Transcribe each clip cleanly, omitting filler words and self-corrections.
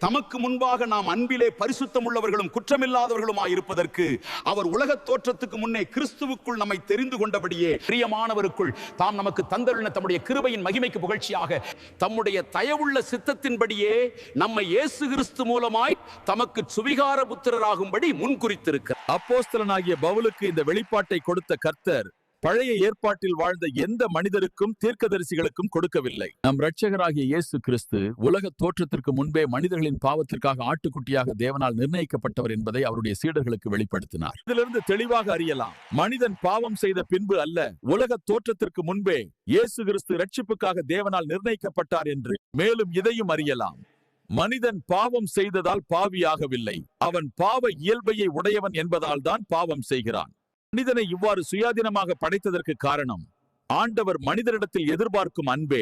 தமக்கு முன்பாக நாம் அன்பிலே பரிசுத்தம் உள்ளவர்களும் குற்றமில்லாதவர்களுமாய் இருப்பதற்கு அவர் உலக தோற்றத்துக்கு முன்னே கிறிஸ்துவுக்குள் நம்மை தெரிந்து கொண்டபடியே பிரியமானவருக்குள் தாம் நமக்கு தந்தருளின தம்முடைய கிருபையின் மகிமைக்கு புகழ்ச்சியாக தம்முடைய தயவுள்ள சித்தத்தின்படியே நம்மை இயேசு கிறிஸ்து மூலமாய் தமக்கு சுவிகார புத்திரராகும்படி முன்குறித்திருக்கிறார். அப்போஸ்தலனாகிய பவுலுக்கு இந்த வெளிப்பாட்டை கொடுத்த கர்த்தர் பழைய ஏற்பாட்டில் வாழ்ந்த எந்த மனிதருக்கும் தீர்க்கதரிசிகளுக்கும் கொடுக்கவில்லை. நம் இரட்சகராகிய இயேசு கிறிஸ்து உலக தோற்றத்திற்கு முன்பே மனிதர்களின் பாவத்திற்காக ஆட்டுக்குட்டியாக தேவனால் நிர்ணயிக்கப்பட்டவர் என்பதை அவருடைய சீடர்களுக்கு வெளிப்படுத்தினார். இதிலிருந்து தெளிவாக அறியலாம், மனிதன் பாவம் செய்த பின்பு அல்ல, உலக தோற்றத்திற்கு முன்பே இயேசு கிறிஸ்து இரட்சிப்புக்காக தேவனால் நிர்ணயிக்கப்பட்டார் என்று. மேலும் இதையும் அறியலாம், மனிதன் பாவம் செய்ததால் பாவியாகவில்லை, அவன் பாவ இயல்பையை உடையவன் என்பதால் தான் பாவம் செய்கிறான். மனிதனை இவ்வாறு சுயாதீனமாக படைத்ததற்கு காரணம் ஆண்டவர் மனிதரிடத்தில் எதிர்பார்க்கும் அன்பே.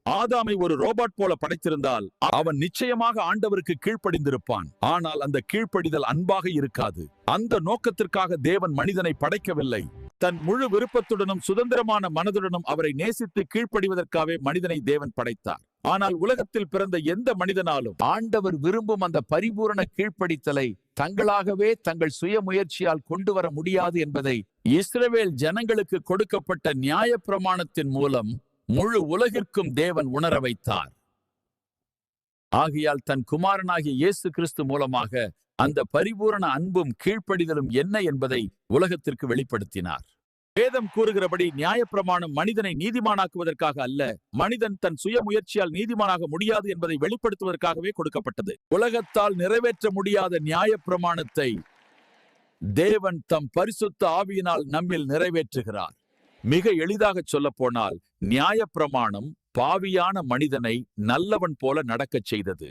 ஆதாமை ஒரு ரோபோட் போல படைத்திருந்தால் அவன் நிச்சயமாக ஆண்டவருக்கு கீழ்ப்படிந்திருப்பான். ஆனால் அந்த கீழ்ப்படிதல் அன்பாக இருக்காது. அந்த நோக்கத்திற்காக தேவன் மனிதனை படைக்கவில்லை. தன் முழு விருப்பத்துடனும் சுதந்திரமான மனதுடனும் அவரை நேசித்து கீழ்ப்படிவதற்காகவே மனிதனை தேவன் படைத்தார். ஆனால் உலகத்தில் பிறந்த எந்த மனிதனாலும் ஆண்டவர் விரும்பும் அந்த பரிபூரண கீழ்ப்படித்தலை தங்களாகவே தங்கள் சுய முயற்சியால் கொண்டு வர முடியாது என்பதை இஸ்ரவேல் ஜனங்களுக்கு கொடுக்கப்பட்ட நியாயப்பிரமாணத்தின் மூலம் முழு உலகிற்கும் தேவன் உணர வைத்தார். ஆகையால் தன் குமாரனாகிய இயேசு கிறிஸ்து மூலமாக அந்த பரிபூரண அன்பும் கீழ்ப்படிதலும் என்ன என்பதை உலகத்திற்கு வெளிப்படுத்தினார். வேதம் கூறுகிறபடி நியாயப்பிரமாணம் மனிதனை நீதிமானாக்குவதற்காக அல்ல, மனிதன் தன் சுய முயற்சியால் நீதிமானாக முடியாது என்பதை வெளிப்படுத்துவதற்காகவே கொடுக்கப்பட்டது. உலகத்தால் நிறைவேற்ற முடியாத நியாயப்பிரமாணத்தை தேவன் தம் பரிசுத்த ஆவியினால் நம்மில் நிறைவேற்றுகிறார். மிக எளிதாக சொல்ல போனால், நியாயப்பிரமாணம் பாவியான மனிதனை நல்லவன் போல நடக்கச் செய்தது.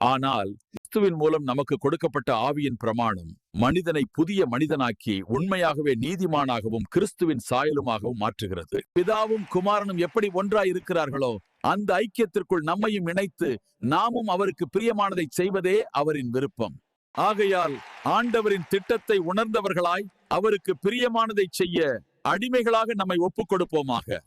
ஆனால் கிறிஸ்துவின் மூலம் நமக்கு கொடுக்கப்பட்ட ஆவியின் பிரமாணம் மனிதனை புதிய மனிதனாக்கி உண்மையாகவே நீதிமானாகவும் கிறிஸ்துவின் சாயலுமாகவும் மாற்றுகிறது. பிதாவும் குமாரனும் எப்படி ஒன்றாய் இருக்கிறார்களோ அந்த ஐக்கியத்திற்குள் நம்மையும் இணைத்து நாமும் அவருக்கு பிரியமானதை செய்வதே அவரின் விருப்பம். ஆகையால் ஆண்டவரின் திட்டத்தை உணர்ந்தவர்களாய் அவருக்கு பிரியமானதை செய்ய அடிமைகளாக நம்மை ஒப்புக் கொடுப்போமாக.